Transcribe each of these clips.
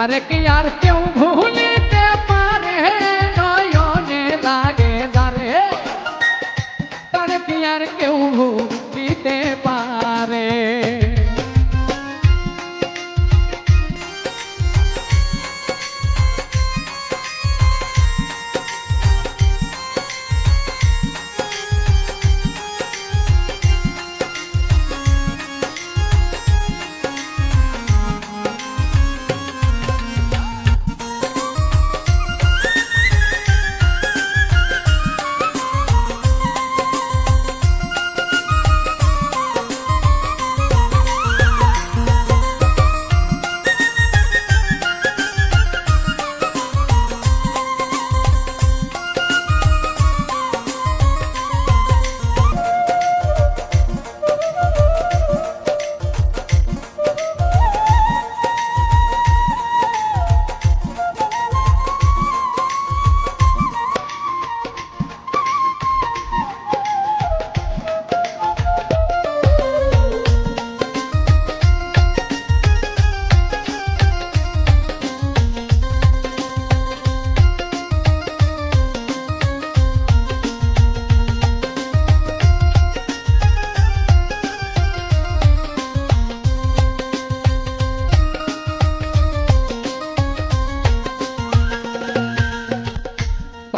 তারে কি আর কেউ ভুলিতে পারে নয়নে লাগে যারে তারে কি আর কেউ ভুলিতে পারে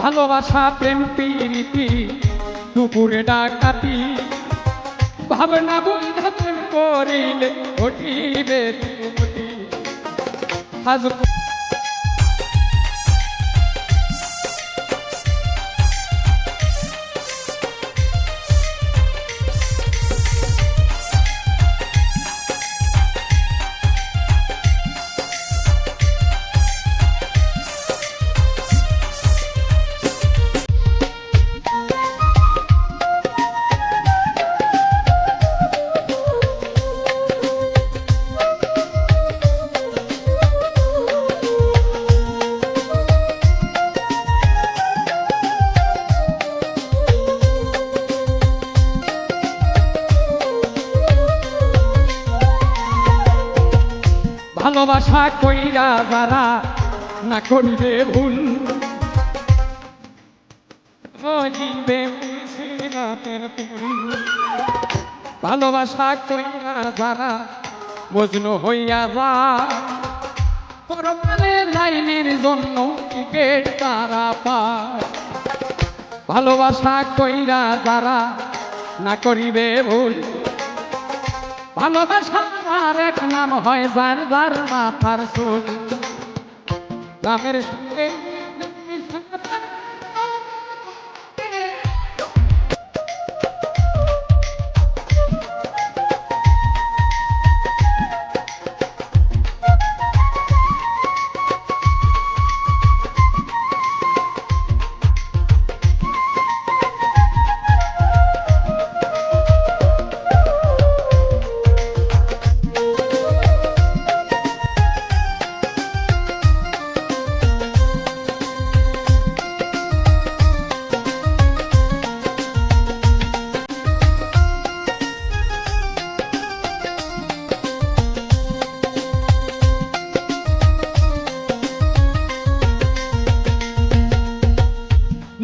ভালোবাসা প্রেম প্রীতি দুপুরে ডাকাতি ভাবনা বন্ধা প্রেম করিলে ঘটিবে দুর্গতি আজ ভালোবাসা কইরা যারা না করিবে ভুল করিবে রাতের ফুল ভালোবাসা কইরা যারা মজনু হইয়া যা পরকালের লাইনের জন্য টিকেট তারা পায় ভালোবাসা কইরা যারা না করিবে ভুল ভালোবাসার এক নাম হয় যার যার মাথার চুল নামের সঙ্গে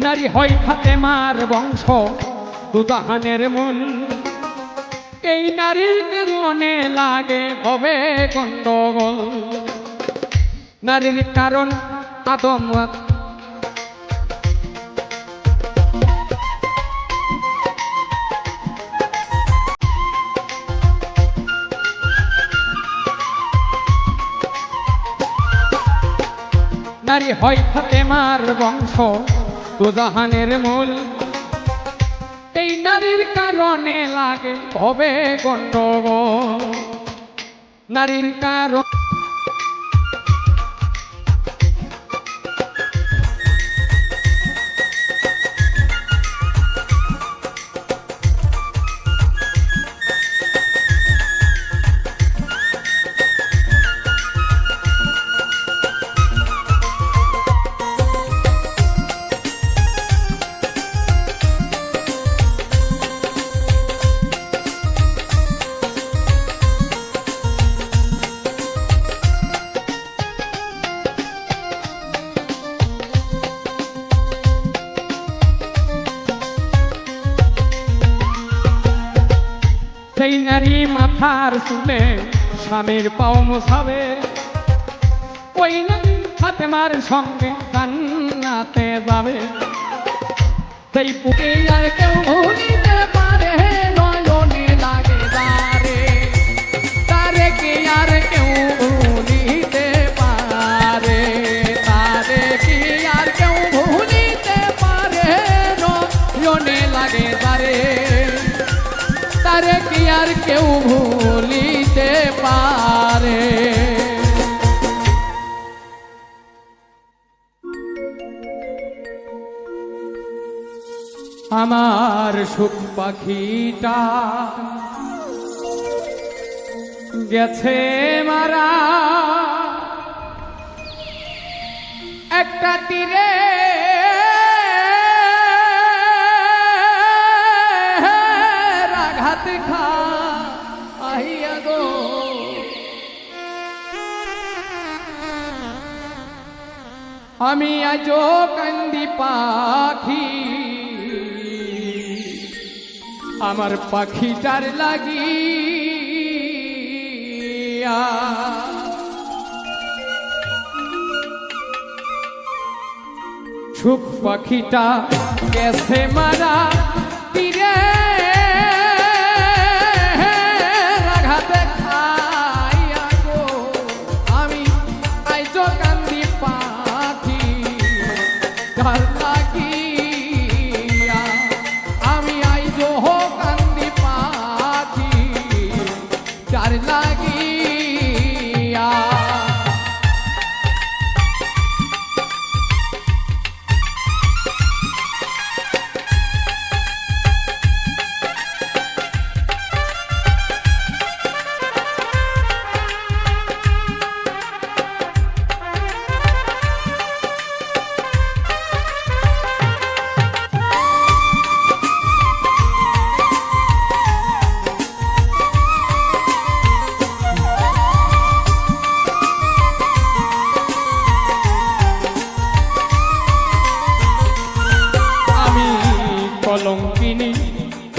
নারী হয় ফাতেমার বংশ দুজাহানের মূল এই নারীর মনে লাগে হবে গন্ডগোল নারীর কারণ আদম নারী হয় ফাতেমার বংশ দুজাহানের মূল এই নারীর কারণে লাগে হবে গন্ডগোল নারীর কারণ যেই নারী মাথার চুলে স্বামীর পাও মোছাবে, ওই নারী ফাতেমার সঙ্গে জান্নাতে যাবে। সেই বুকে আর কেউ ভুলিতে পারে, নয়নে লাগে তারে, তারে কি আর কেউ ভুলিতে পারে, তারে কি আর কেউ ভুলিতে পারে, নয়নে লাগে তারে, তারে কি আর কেউ ভুলিতে পারে। আমার সুখ পাখিটা গেছে মারা একটা তীরে, আঘাত খাইয়া গো আমি আজো কান্দি পাখি, আমার পাখিটার লাগিয়া। সুখ পাখিটা গেছে মারা তীরে, আঘাতে খাইয়া গো আমি আইজো কান্দি পাখি তার লাগিয়া, আমি আইজো কান্দি পাখি তার লাগিয়া। কলঙ্কিনী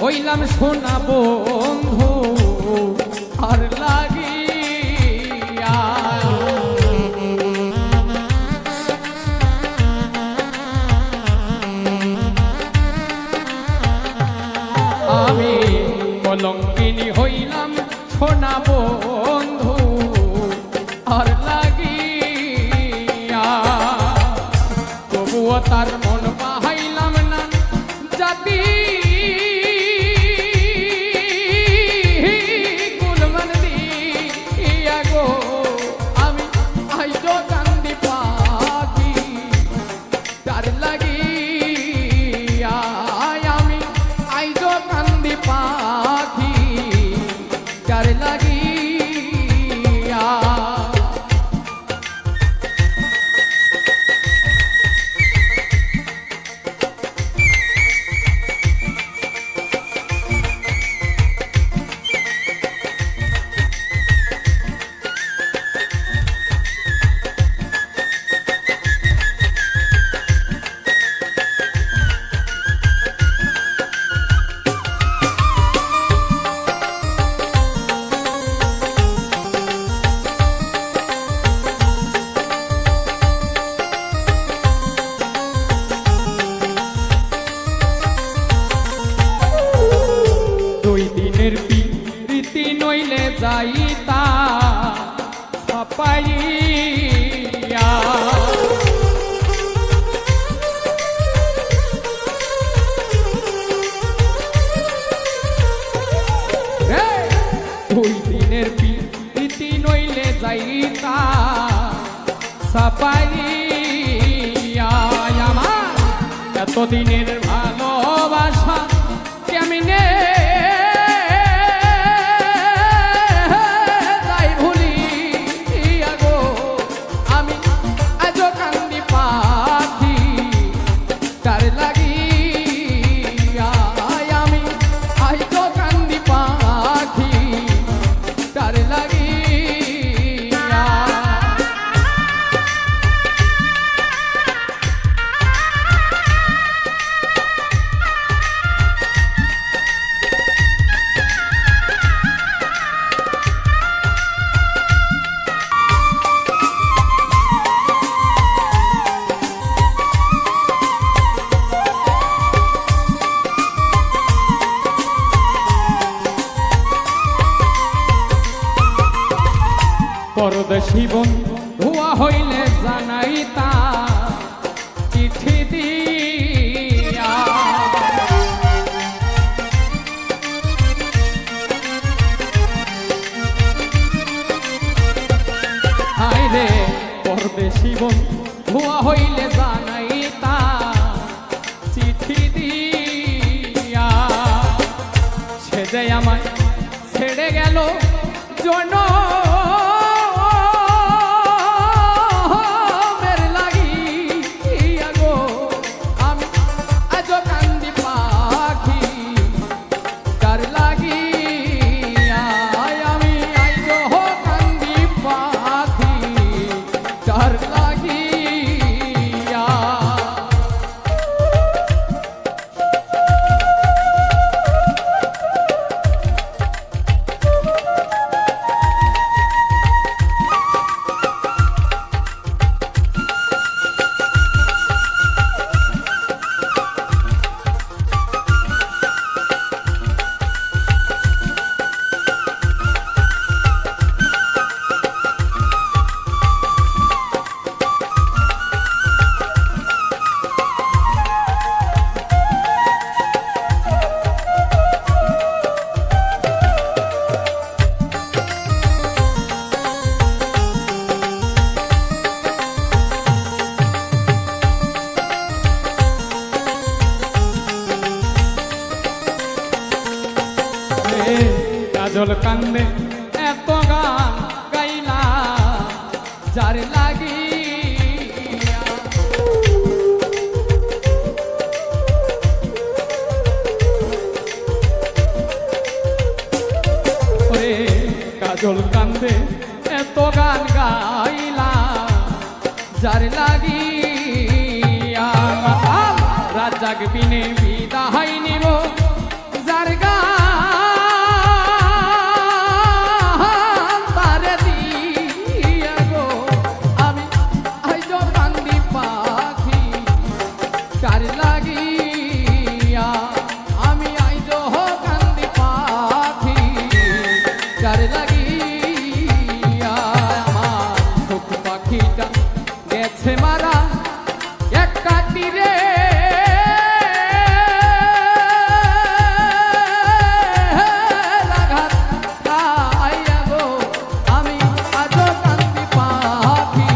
হইলাম সোনা বন্ধু আর লাগিয়া, আমি কলঙ্কিনী হইলাম সোনা বন্ধু আর লাগিয়া, তবুও তার মন পাহাইলাম না জাতি গুলমান দিয়া গো আমি আইজো কান্দি পাখি তার লাগিয়া, আমি আইজো কান্দি পাখি তার লাগিয়া। প্রীতি নইলে যাইতা পাপাইয়া, দুই দিনের প্রীতি নইলে যাইতা সাপাইয়া, আমার এতদিনের ভালোবাসা কেমনে পরদেশী বন্ধু হইলে জানাইতা চিঠি দিয়া। হায়রে পরদেশী বন্ধু হইলে জানাইতা চিঠি দিয়া। সে যে আমায় ছেড়ে গেল জনমের লাগিয়া গো, আমি আজ কান্দি পাখি তার লাগিয়া। আমি আজ কান্দি পাখি তার লাগিয়া। কাজল কান্দে এত গান গাইলা যার লাগিয়া। ওরে কাজল কান্দে এত গান গাইলা যার লাগিয়া। রাত জাগবিনে বিদায় নিব যার গা গেছে মারা এক কাটিরে আমি আজ কান্দি পাখি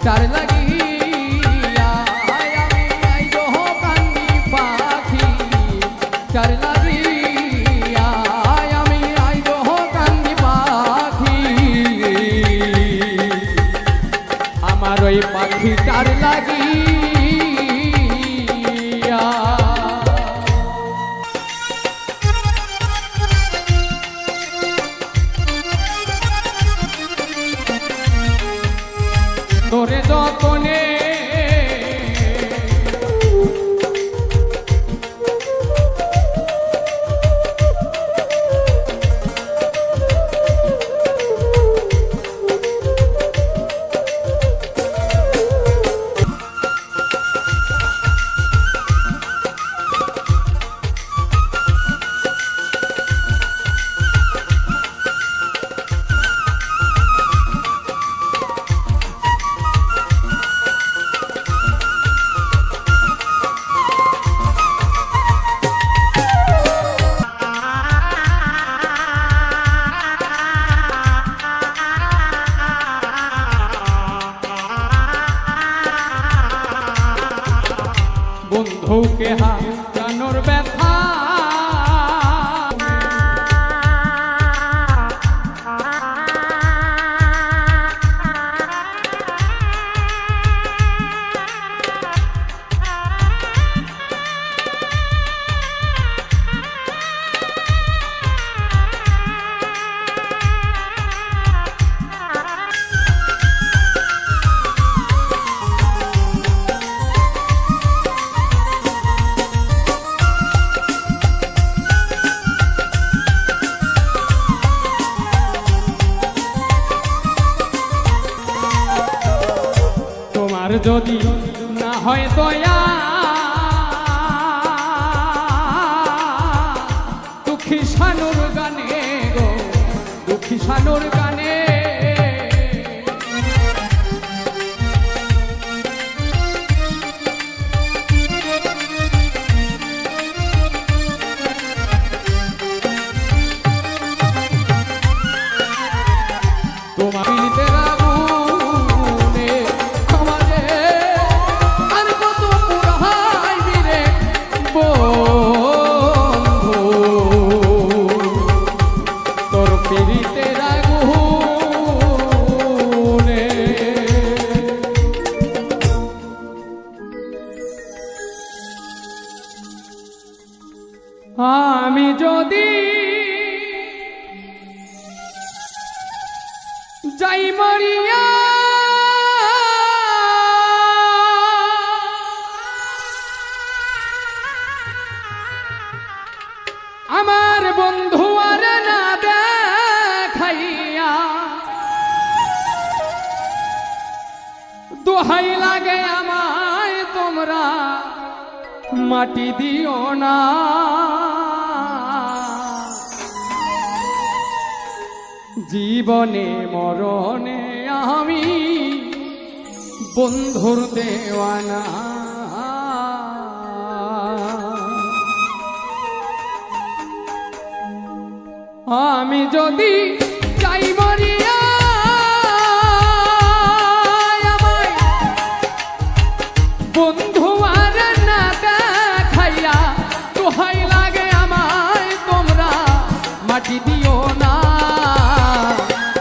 তার লাগিয়া। আমি আজ কান্দি পাখি তার লাগিয়া। আমি আজ কান্দি পাখি আমার ওই পাখিটার লাগিয়া। তোরে যতনে বন্ধুকে হারানোর ব্যথা তোমার যদি না হয় দয়া দুঃখী শানুর গানে গো দুঃখী শানুর গানে আমি যদি যাই মরিয়া আমার বন্ধু আর না দেখাইয়া দোহাই লাগে আমায় তোমরা মাটি দিও না জীবনে মরণে আমি বন্ধুর দেওয়ানা আমি যদি যাই মরিয়া আমায় বন্ধু আর না দেখাইয়া দোহাই লাগে আমায় তোমরা মাটি দিও না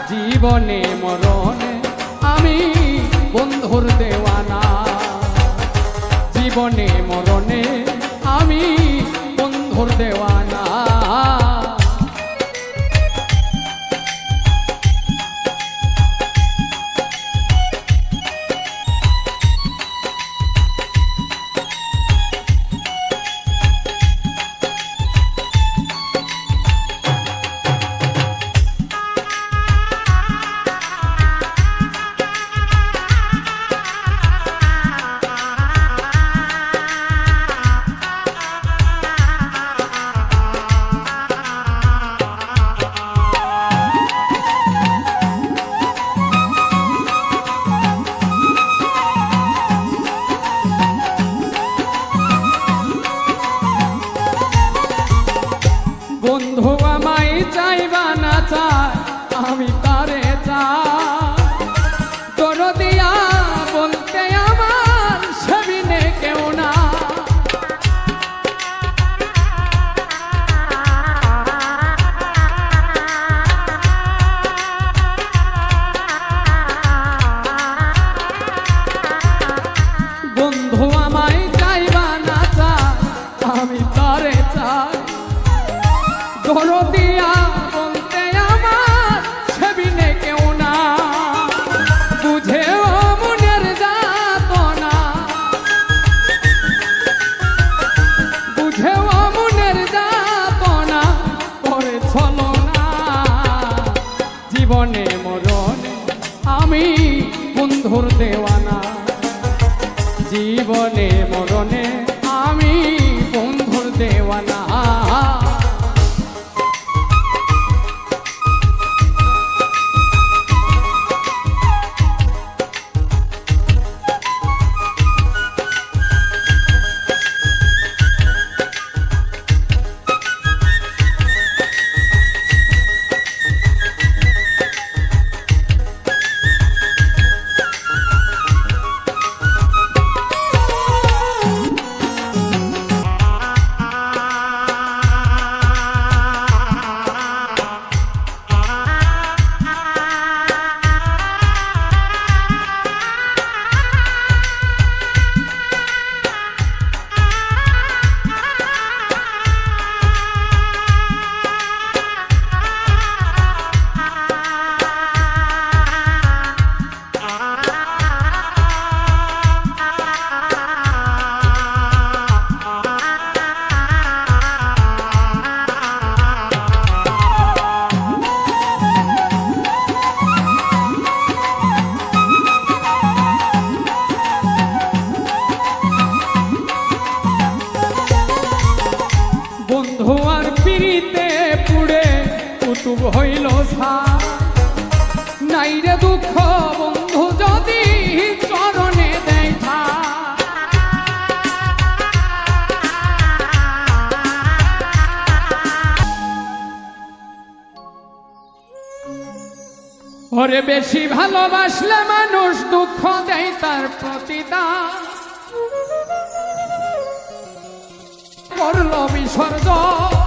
জীবনে মরণে আমি বন্ধুর দেওয়ানা জীবনে মরণে আমি বন্ধুর দেওয়ানা বন্ধু আমায় চাইবা না চাই আমি তারে চাই দরদিয়া বলতে আমার সেবিনে কেউ না বন্ধু আমায় চাইবা না চাই আমি তারে চাই দরদিয়া বলতে আমার সেবিনে কেউ না বুঝেও মনের যাতনা বুঝেও মনের যাতনা করে চলো না জীবনে মরণে আমি বন্ধুর দেওয়ানা জীবনে মরণে আমি বন্ধুর দেওয়ানা ধোয়ার পিড়িতে পুড়ে কুতুব হইল নাই রে দুঃখ বন্ধু যদি চরণে দেয় ওরে বেশি ভালোবাসলে মানুষ দুঃখ দেয় তার প্রতিদান করলো বিসর্জন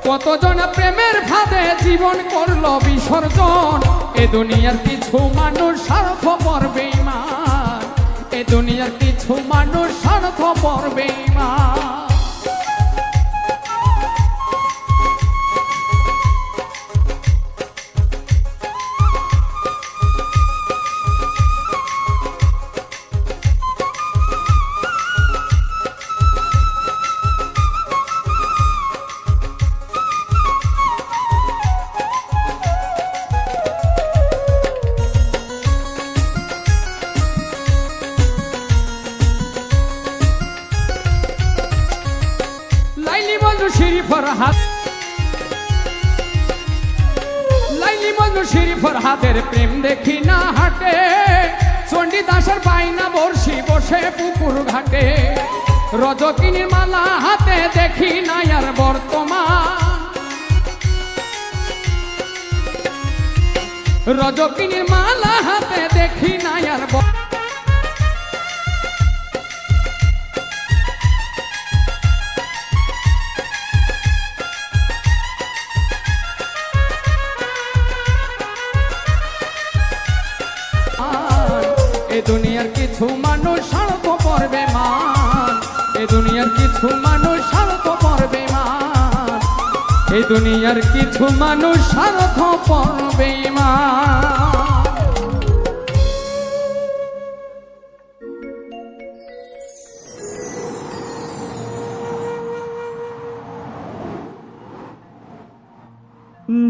কতজন প্রেমের ফাঁদে জীবন করলো বিসর্জন এ দুনিয়ার কিছু মানুষ স্বার্থপর বেঈমান এ দুনিয়ার কিছু মানুষ স্বার্থ স্বার্থপর বেঈমান। লাইলি মজনু শরীফর হাতের প্রেম দেখি না হাটে, চণ্ডীদাসের পাইনা বর্ষি বসে পুকুর ঘাটে, রজকিনীর মালা হাতে দেখি না আর বর্তমান, রজকিনীর মালা হাতে দেখি না আর এ দুনিয়ার কিছু মানুষ স্বার্থপর বেঈমান, এ দুনিয়ার কিছু মানুষ স্বার্থপর বেঈমান, এ দুনিয়ার কিছু মানুষ স্বার্থপর বেঈমান।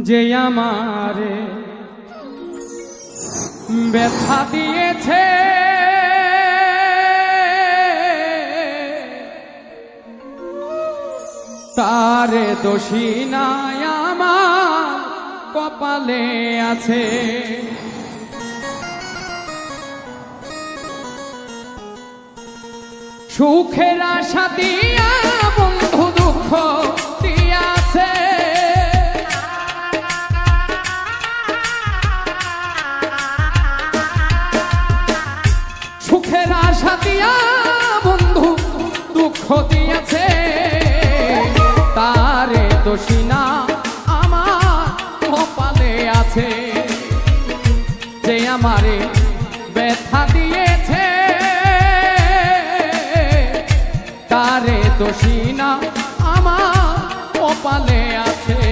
যে আমারে ব্যথা দিয়েছে, তারে দোষী নাই আমার কপালে আছে, সুখের আশা দিয়া বন্ধু দুঃখ দিয়াছে, সুখের আশা দিয়া বন্ধু দুঃখ দিয়েছে, তারে দোষী না আমার কপালে আছে, যে আমারে ব্যথা দিয়েছে, তারে দোষী না আমার কপালে আছে।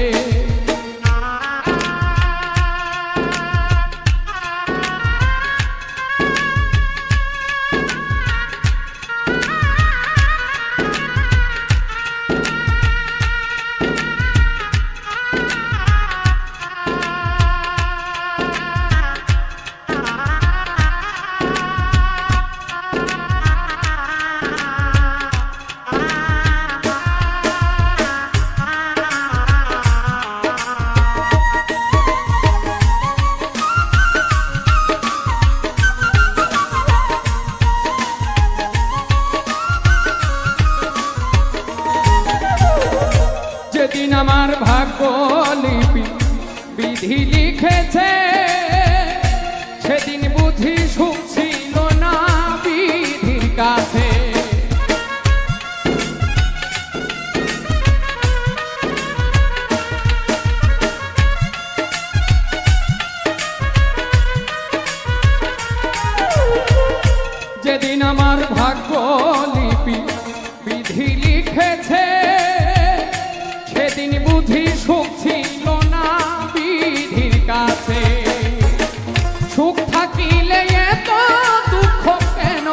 যেদিন আমার ভাগ্য লিপি বিধি লিখেছে, সেদিন বুঝি সুখ ছিল না বিধির কাছে, যেদিন আমার ভাগ্য লিপি বিধি লিখেছে, সেদিন বুঝি সুখ ছিল না বিধির কাছে, সুখ থাকিলে এত দুঃখ কেন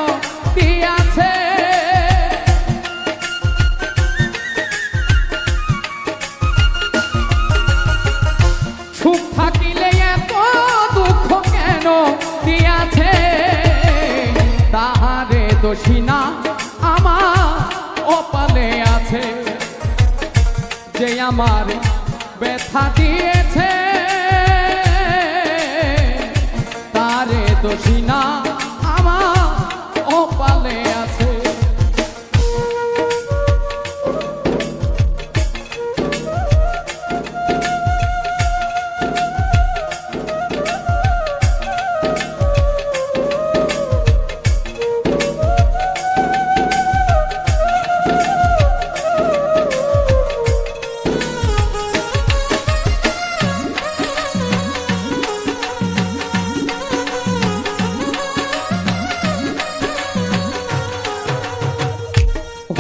দিয়াছে, সুখ থাকিলে এত দুঃখ কেন দিয়াছে, তাহারে দোষী না আমার কপালে আছে, যে আমার ব্যথা দিয়েছে, তারে দোষী না আমার কপালে আছে।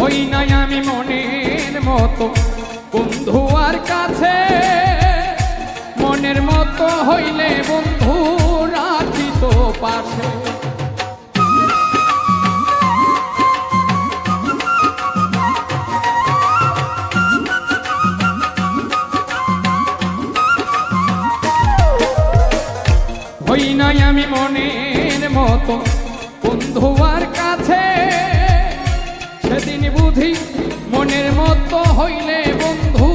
হই নাই আমি মনের মতো বন্ধু আর কাছে, মনের মতো হইলে বন্ধু রাখি তো পাশে। হই নাই আমি মনের মতো বন্ধু আর কাছে, সেদিন বুঝি মনের মতো হইলে বন্ধু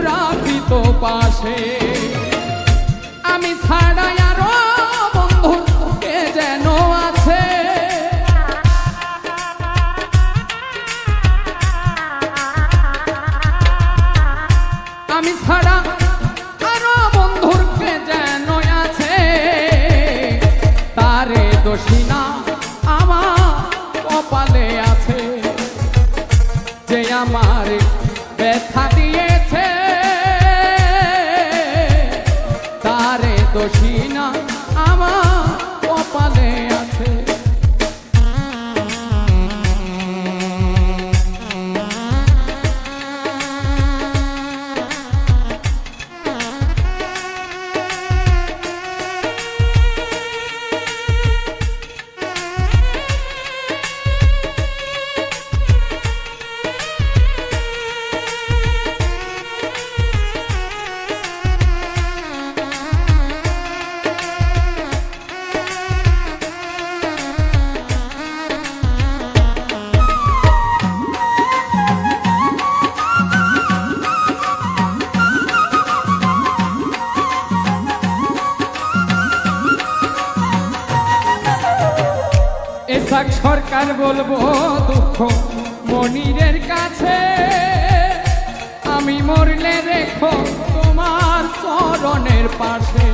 রাখি তো পাশে। আমি ছাড়া আরো বন্ধু কে যেন আছে, আমি ছাড়া আরো বন্ধুর কে যেন আছে, তারে দোষী না আমার কপালে আছে, যে আমার ব্যথা দিয়েছে তারে দোষী না আমার কপালে আছে। এসাক সরকার বলবো দুঃখ মনিরের কাছে, আমি মরলে রেখো তোমার চরণের পাশে।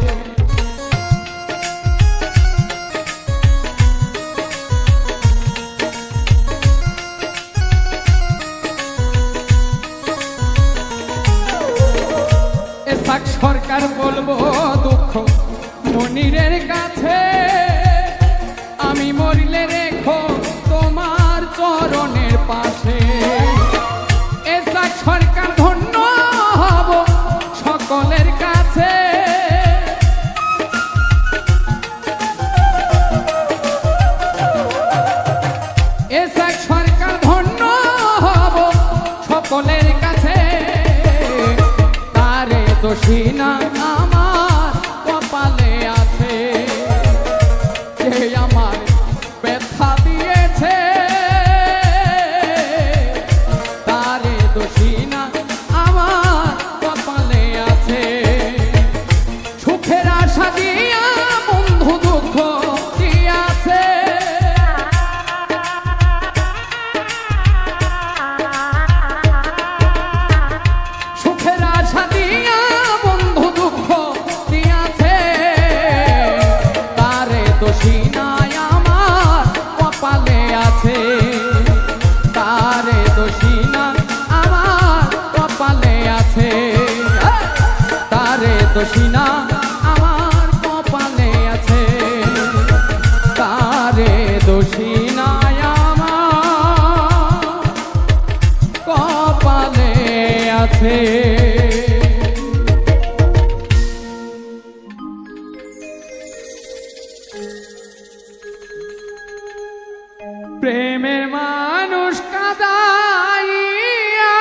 এসাক সরকার বলবো দুঃখ মনিরের কাছে, আমি মরিলে রেখো তোমার চরণের পাশে। এসাক সরকার ধন্য হব সকলের কাছে, এসাক সরকার ধন্য হব সকলের কাছে, তারে দোষী না আমার কপালে আছে, যে আমার ব্যথা দিয়েছে তারে দোষী না আমার কপালে আছে। সুখের আশা দিয়া বন্ধু দুঃখ দিয়াছে, সুখের আশা দিয়া বন্ধু দুঃখ দিয়াছে, তারে দোষী না আমার কপালে আছে, তারে দোষী না আমার কপালে আছে, তারে দোষী না আমার কপালে আছে, তারে দোষী না আমার কপালে আছে। প্রেমের মানুষ কাঁদাইয়া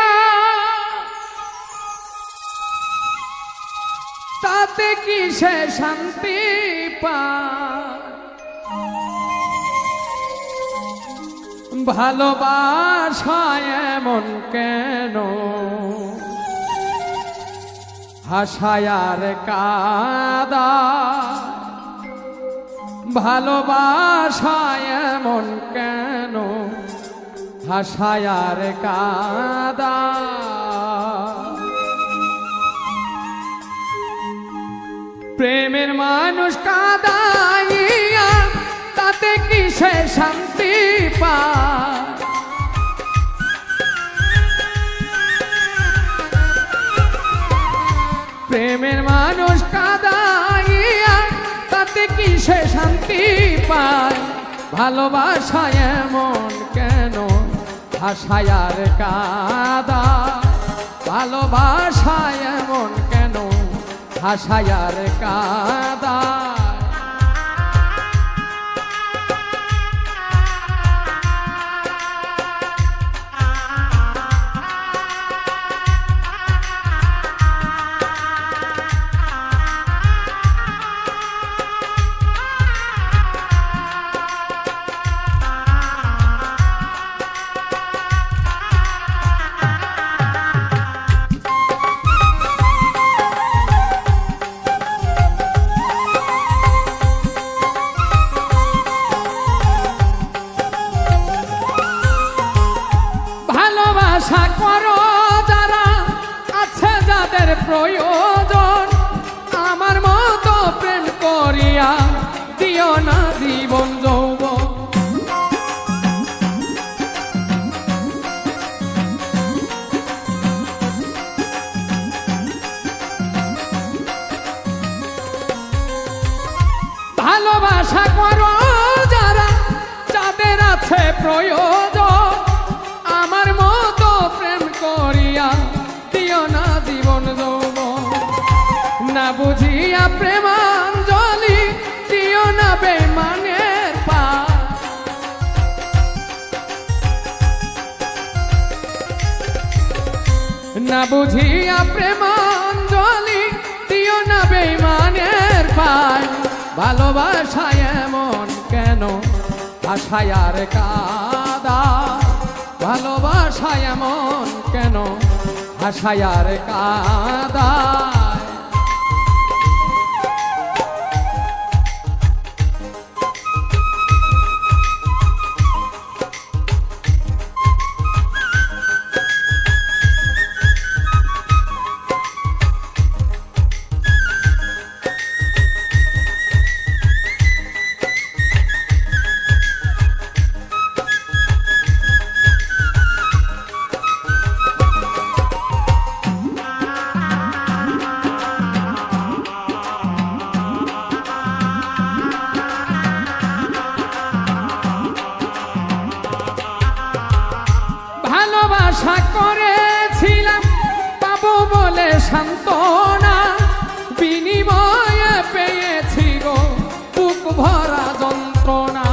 তাতে কি সে শান্তি পায়, ভালোবাসায় এমন কেন হাসায় আর কাঁদায়, ভালোবাসায় এমন কেন হাসায় আর কাঁদায়। প্রেমের মানুষ কাঁদাইয়া তাতে কি সে শান্তি পায়, প্রেমের মানুষ কাঁদাইয়া তাতে কি সে শান্তি পায়, ভালোবাসায় এমন কেন ভাষায় আর কাদা ভালোবাসায় এমন কেন ভাষায় আর কাদা আশা করো যারা আছে যাদের প্রয়োজন আমার মতো প্রেম করিয়া দিও না জীবন যৌবন ভালোবাসা করো যারা যাদের আছে প্রয়োজন আমার মতো প্রেম করিয়া দিও না জীবন যৌবন না বুঝিয়া প্রেমাঞ্জলি দিও না বেমানের পা না বুঝিয়া প্রেমাঞ্জলি দিও না বেমানের পায় ভালোবাসায় এমন কেন ভাষায় আর কাদা ভালোবাসায় এমন কেন ভাষায় আর কাদা আশা করেছিলাম পাবো বলে সান্ত্বনা বিনিময়ে পেয়েছি গো বুক ভরা যন্ত্রণা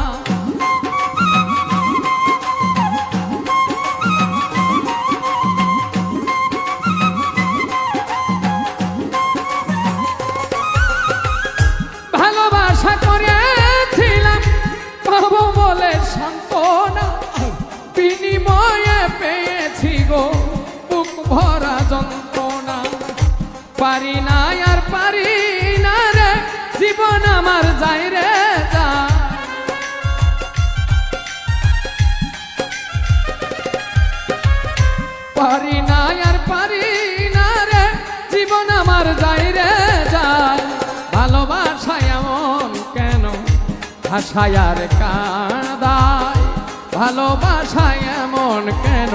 ভালোবাসা করেছিলাম পাবো বলে সান্ত্বনা বিনিময়ে পেয়েছি গো বুক ভরা যন্ত্রণা পারি না আর পারি না রে জীবন আমার যাই রে যা পারি না আর পারি না রে জীবন আমার যাই রে যায় ভালোবাসায় এমন কেন ভাষায় আর কাদায় ভালোবাসায় এমন কেন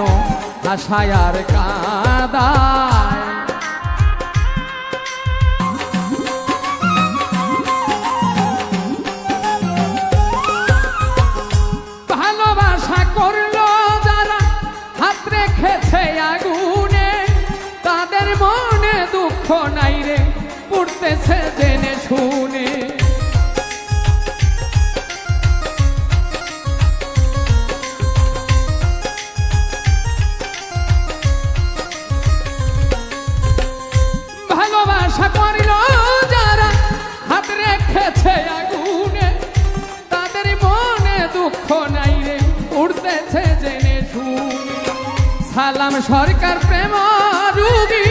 ভাষায় আর কাদায় ভালোবাসা করলো যারা হাত রেখেছে আগুনে তাদের মনে দুঃখ নাই রে পুড়তেছে জেনে শুনে ভালোবাসা করিল যারা হাত রেখেছে আগুনে তাদের মনে দুঃখ নাই রে উঠতেছে জেনে শুনে সালাম সরকার প্রেম রুগী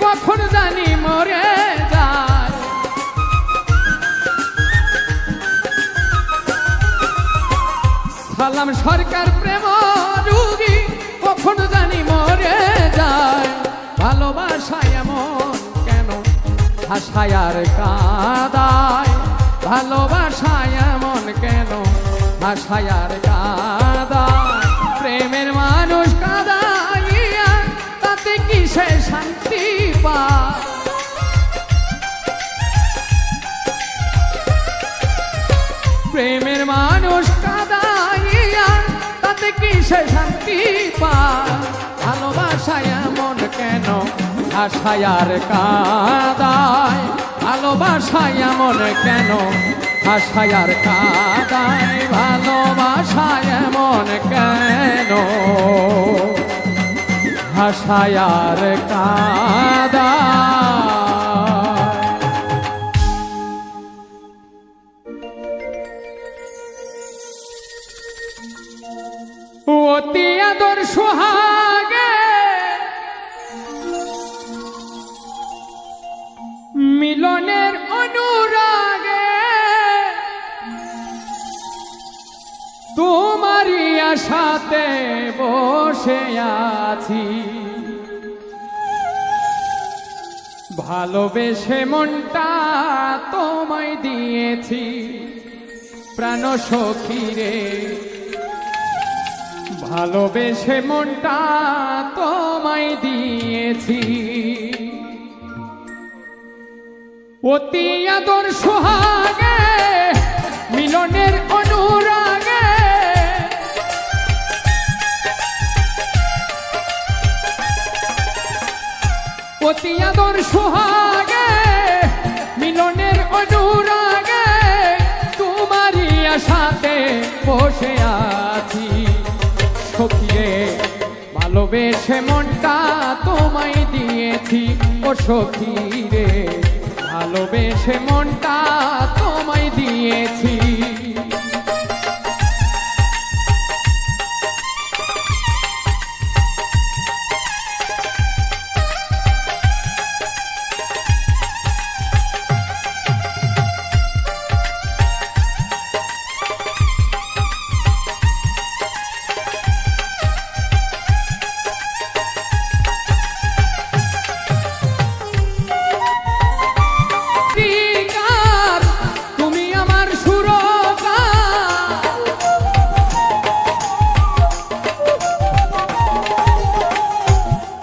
কখন জানি মরে যায় সালাম সরকার প্রেম রুগী কখন জানি মরে যায় ভালোবাসায় এমন কেন ভাষায় আর কাদায় ভালোবাসায় এমন কেন ভাষায় আর কাদায় প্রেমের মানুষ কাদাইয়া তাতে কিসে শান্তি পায় প্রেমের মানুষ কাদাইয়া তাতে কিসে শান্তি শান্তি পায়। ভালোবাসায় এমন কেন আশায় আর কাঁদায়, ভালোবাসায় এমন কেন আশায় আর কাঁদায়, ভালোবাসায় এমন কেন আশায় আর কাঁদায়। অতি আদর সোহাগে মিলনের অনুরাগে তোমারই আশাতে বসে আছি, ভালোবেসে মনটা তোমায় দিয়েছি প্রাণ সখী রে, ভালোবেসে মনটা তোমায় দিয়েছি। অতি আদর সোহাগে মিলনের অনুরাগে অতি আদর সোহাগে মিলনের অনুরাগে তোমারই আশাতে বসে আছি, সখী রে ভালোবেসে মনটা তোমায় দিয়েছি, ও সখী রে ভালোবেসে মনটা তোমায় দিয়েছি।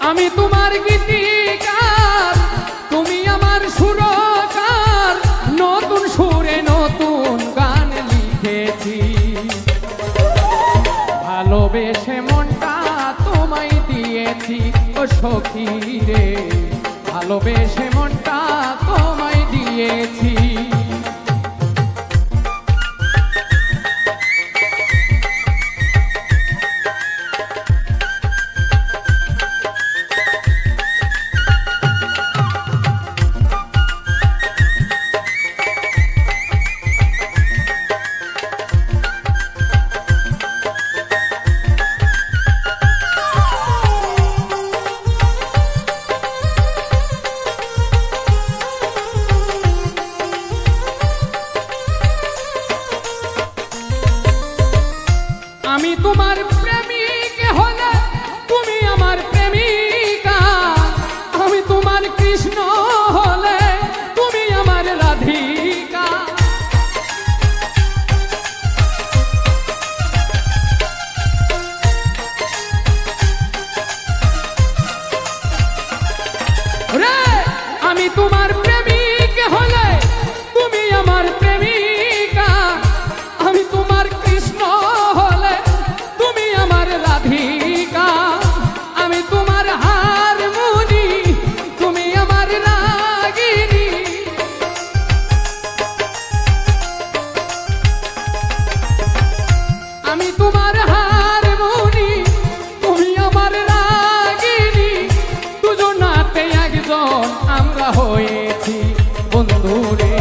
আমি তোমার গীতিকার, তুমি আমার সুরকার, নতুন সুরে নতুন গান লিখেছি, ভালোবেসে মনটা তোমায় দিয়েছি, ও সখী রে ভালোবেসে মনটা তোমায় দিয়েছি। আমি তোমার প্রেমিক হলে তুমি আমার প্রেমিকা, আমি তোমার কৃষ্ণ হলে তুমি আমার রাধিকা, রে আমি তোমার প্রেমিক হলে তুমি আমার প্রেমিকা, আমি তোমার কৃষ্ণ হলে তুমি আমার রাধিকা, আমি তোমার হারমোনি তুমি আমার রাগিনী, আমি তোমার হারমোনি তুমি আমার রাগিনী, দুজনাতে একজন আমরা হয়েছি বন্ধু রে,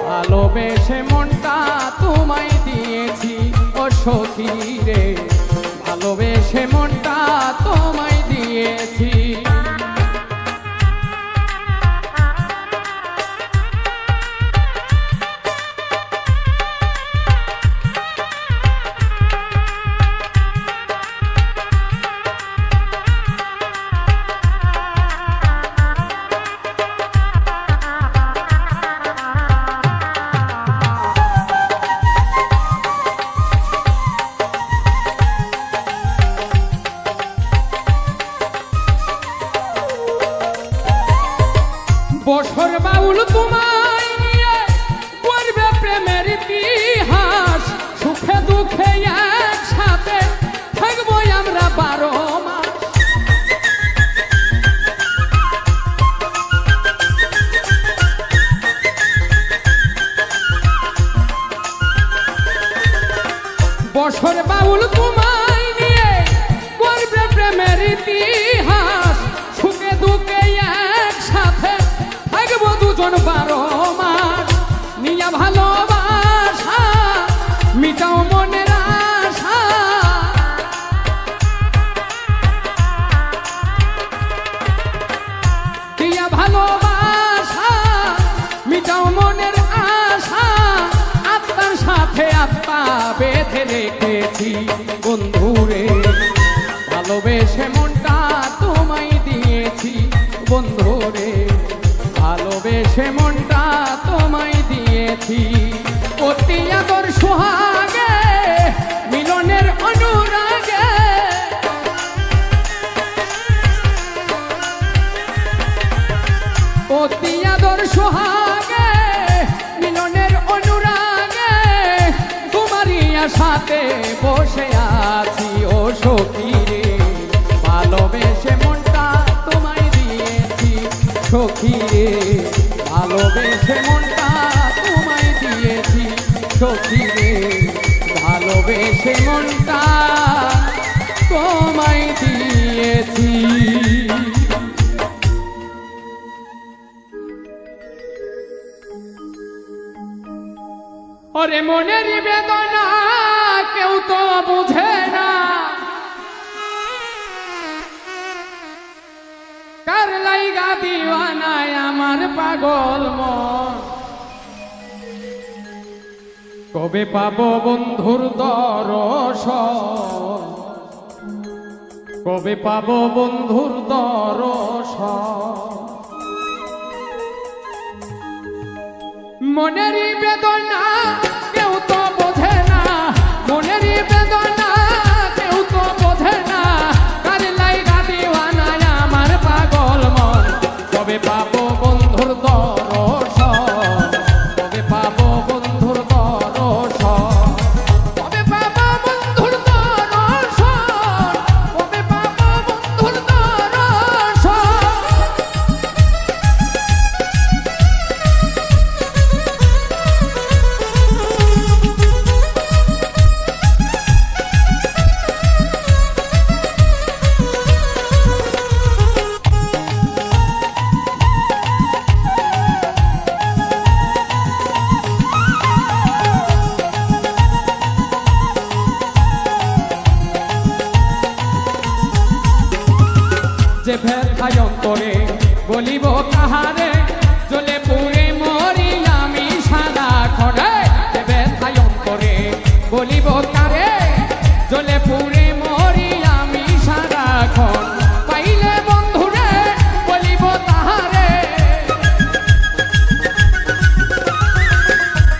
ভালোবেসে মনটা তোমায় দিয়েছি, ও সখী রে ভালোবেসে মনটা তোমায় দিয়েছি। বছর বাউল তোমায় নিয়ে করবে প্রেমের ইতিহাস, সুখে দুঃখে একসাথে থাকবো আমরা ভালোবেসে মনটা তোমায় দিয়েছি বন্ধুরে, ভালোবেসে মনটা তোমায় দিয়েছি। অতি আদর সোহাগে মিলনের অনুরাগে, অতি আদর সোহাগে মিলনের অনুরাগে তোমারই আশাতে বসে আছি ও সখী রে, ভালোবেসে মনটা তোমায় দিয়েছি সখী রে, ভালোবেসে মনটা তোমায় দিয়েছি সখী রে, ভালোবেসে মনটা তোমায় দিয়েছি। ওরে মনের বেদনা কেউ তো বুঝে না, কার লাইগা দিওয়ানায় আমার পাগল মন। কবে পাবো বন্ধুর দর্শন, কবে পাবো বন্ধুর দর্শন। মনের বেদনা কেউ তো বোঝে না, মনের বেদনা কেউ তো বোঝে না, কার লাইগা দিওয়ানায় আমার পাগল মন। কবে পাবো বন্ধুর দর্শন, কবে পাবো বন্ধুর দর্শন, কবে পাবো বন্ধুর দর্শন, কবে পাবো বন্ধুর দর্শন। যে ব্যথায় অন্তরে বলিব কাহারে, জ্বলে পুড়ে মরি আমি সারাক্ষণে। যে ব্যথায় অন্তরে বলিব কারে, জ্বলে পুড়ে মরি আমি সারাক্ষণ। পাইলে বন্ধুরে বলিব তাহারে,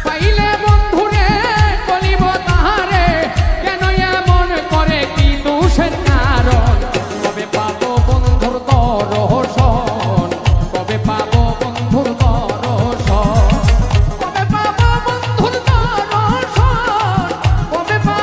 পাইলে বন্ধুরে বলিব তাহারে, কেন এমন করে কি দোষের কারণ। কবে পাবো বন্ধুর দর্শন, কবে পাবো বন্ধুর দর্শন, কবে পাবো বন্ধুর দর্শন, কবে পাবো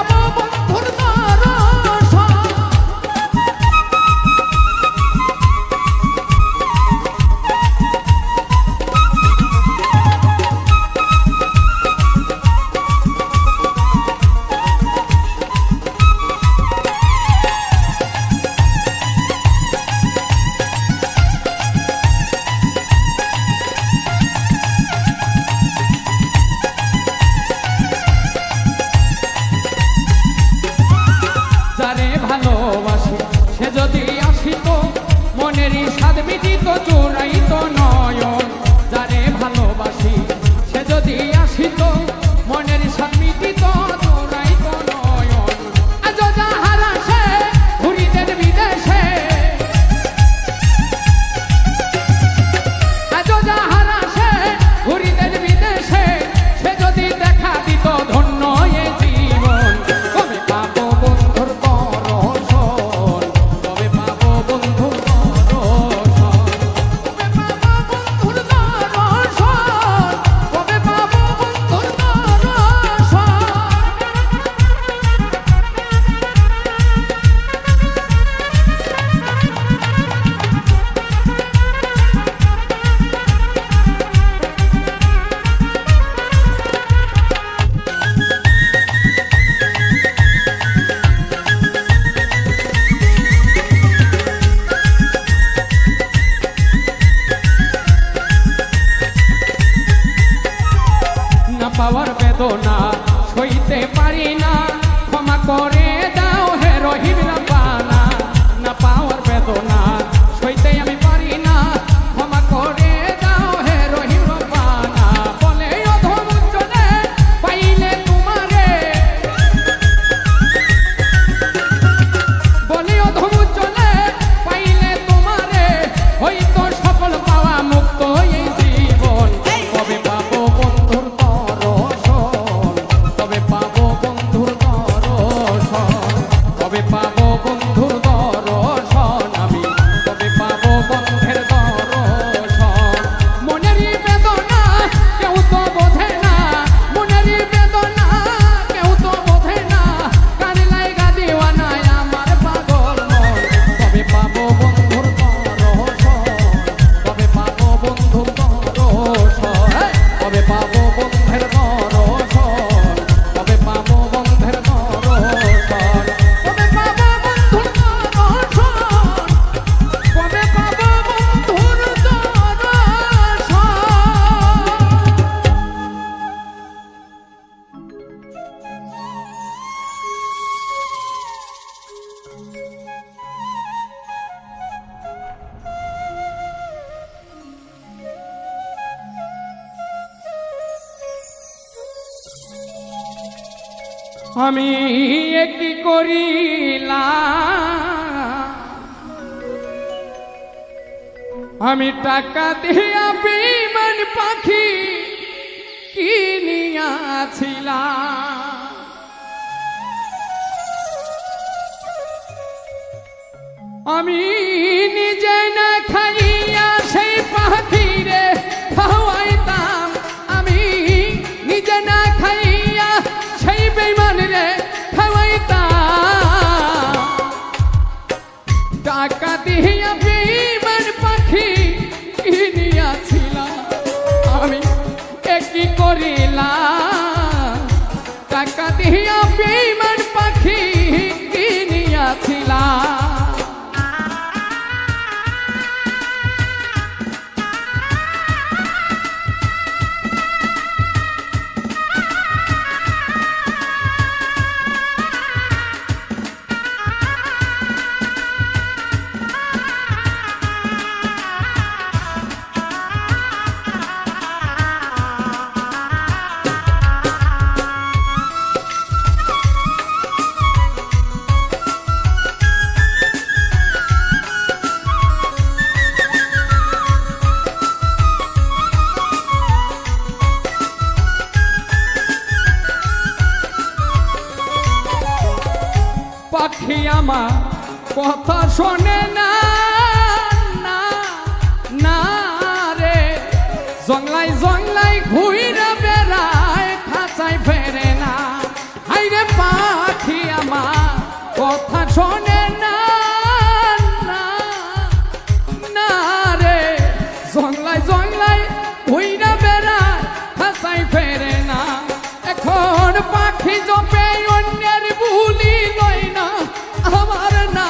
আমি কি করিলাম, আমি টাকা দিয়া বেঈমান পাখি কিনিয়াছিলাম। আমি নিজে না খাইয়া সেই পাখিরে খাওয়াইতাম, আমি নিজে না খাইয়া সেই বেঈমানরে খাওয়াইতাম। টাকা দিয়া বেঈমান পাখি কিনিয়াছিলাম, আমি কি করিলাম, টাকা দিয়া বেঈমান পাখি কিনিয়াছিলাম। পাখি আমার কথা শোনে না, না না রে, জংলাই জংলাই ঘুইরা বেড়ায়, খাঁচায় ফেরে না। হাইরে পাখি আমার কথা শোনে না, না না রে, জংলাই জংলাই ঘুইরা বেড়ায়, খাঁচায় ফেরে না। এখন পাখি জপে অন্যের বুলি লয় না আমার না।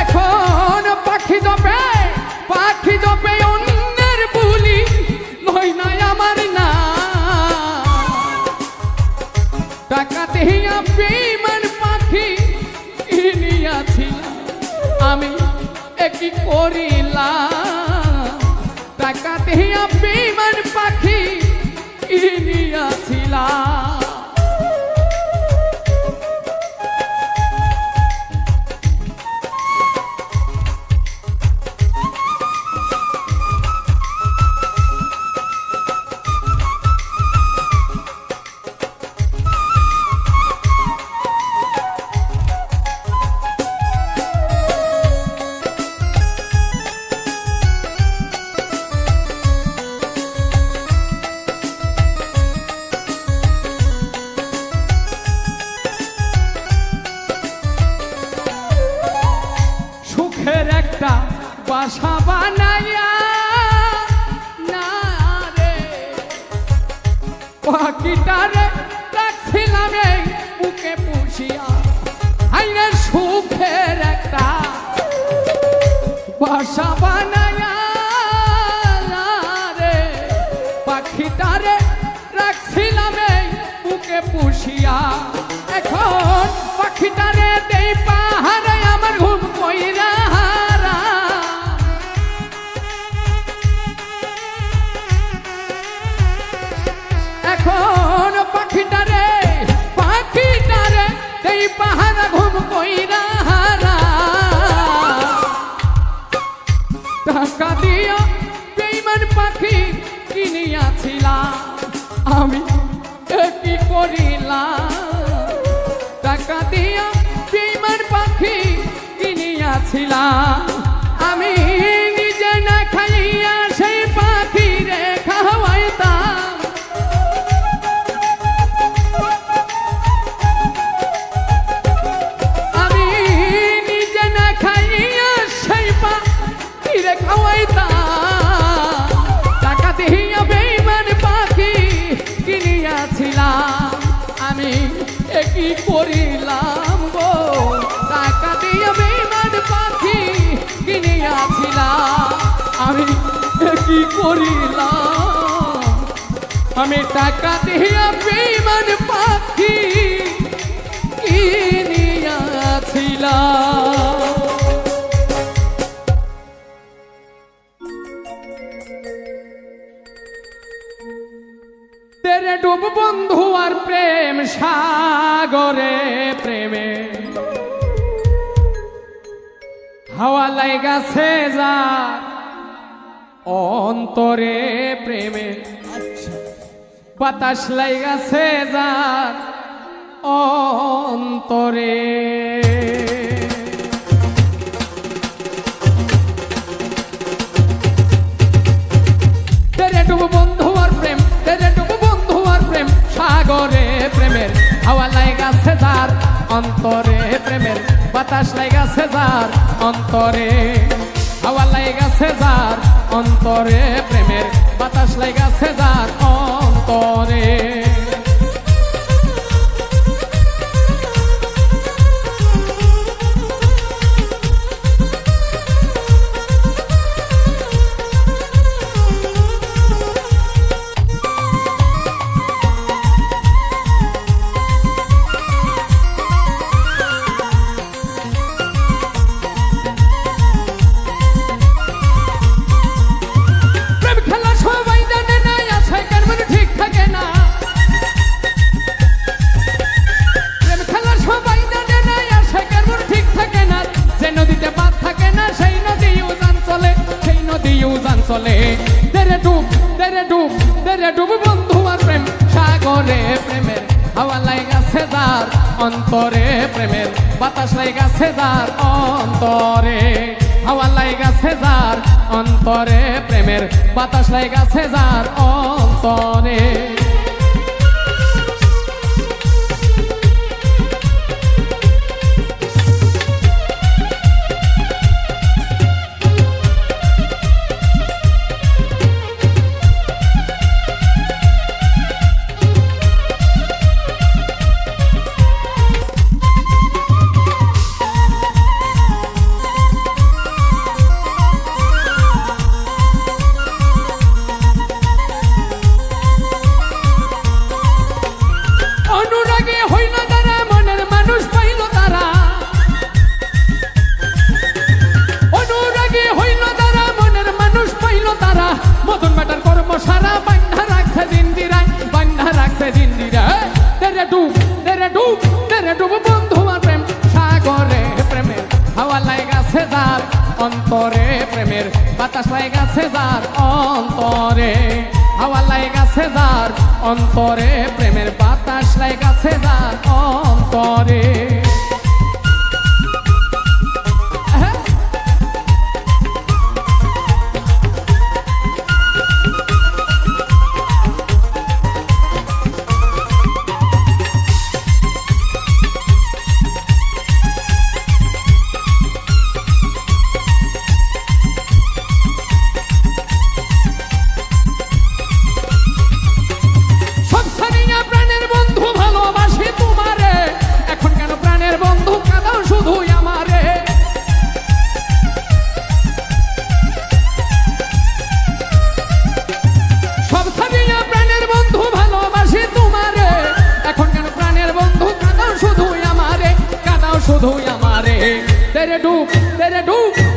এখন পাখি জপে অন্যের বুলি লয় না আমার না। টাকা দিয়া বেঈমান পাখি কিনিয়াছিলাম, আমি কি করিলাম, টাকা দিয়া বেঈমান পাখি কিনিয়াছিলাম। একটা বাসা বানাইয়া না রে, পাখিটারে রাখছিলাম এই বুকে পুষিয়া। হাইরে সুখের একটা বাসা বানাইয়া না রে, পাখিটারে রাখছিলাম এই বুকে পুষিয়া। এখন পাখিটারে দেই পাহাড়ে আমার ঘুম কইরা। এখন পাখিটারে দেই পাহাড়ে ঘুম কইরা। টাকা দিয়া বেঈমান পাখি কিনিয়াছিলাম, আমি কি করিলাম, টাকা দিয়া বেঈমান পাখি কিনিয়াছিলাম। আমি নিজে না খাইয়া সেই পাখিরে খাওয়াইতাম, আমি নিজে না খাইয়া সেই পাখিরে খাওয়াইতাম। টাকা দিয়া বেঈমান পাখি কিনিয়াছিলাম, আমি কি করিলাম গো, টাকা দিয়া বেঈমান পাখি কিনিয়াছিলাম, আমি কি করিলাম, আমি টাকা দিয়া বেঈমান পাখি কিনিয়াছিলাম। তেরে ডুব বন্ধু আর প্রেম সাগরে প্রেমে হাওয়া লাইগাছে যার অন্তরে প্রেমে বাতাস লাইগাছে যার অন্তরে তেরে ডুব বন্ধু আর প্রেম তেরে ডুব বন্ধু আর প্রেম সাগরে প্রেমের হাওয়া লাইগাছে যার অন্তরে প্রেমের বাতাস লাইগাছে যার অন্তরে হাওয়া লাইগাছে যার অন্তরে প্রেমের বাতাস লাইগাছে যার অন্তরে চলে তেরে ডুব বন্ধু আর প্রেম সাগরে প্রেমের হাওয়া লাইগাছে যার অন্তরে প্রেমের বাতাস লাইগাছে যার অন্তরে হাওয়া লাইগাছে যার অন্তরে প্রেমের বাতাস লাইগাছে যার অন্তরে মদন বেটার কর্ম সারা বান্ধা রাখছে জিন্দিরায় বান্ধা রাখছে জিন্দিরায় তেরে ডুব বন্ধু আর প্রেম সাগরে প্রেমের হাওয়া লাইগাছে যার অন্তরে প্রেমের বাতাস লাইগাছে যার অন্তরে হাওয়া লাইগাছে যার অন্তরে প্রেমের বাতাস লাইগাছে যার অন্তরে শুধুই আমারে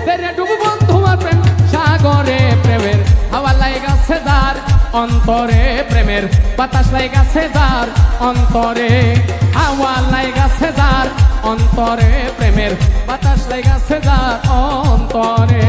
তেরে ডুব বন্ধু আর প্রেম সাগরে প্রেমের হাওয়া লাইগাছে যার অন্তরে প্রেমের বাতাস লাইগাছে যার অন্তরে হাওয়া লাইগাছে যার অন্তরে প্রেমের বাতাস লাইগাছে যার অন্তরে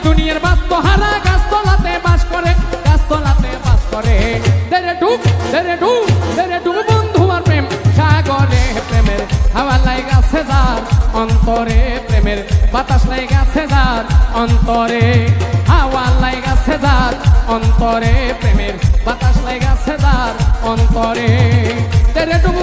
দুনিয়ার বাস্তহারা গাছতলাতে বাস করে তেরে ডুব বন্ধু আর প্রেম সাগরে প্রেমের হাওয়া লাইগাছে যার অন্তরে প্রেমের বাতাস লাইগাছে যার অন্তরে হাওয়া লাইগাছে যার অন্তরে প্রেমের বাতাস লাইগাছে যার অন্তরে তেরে ডুব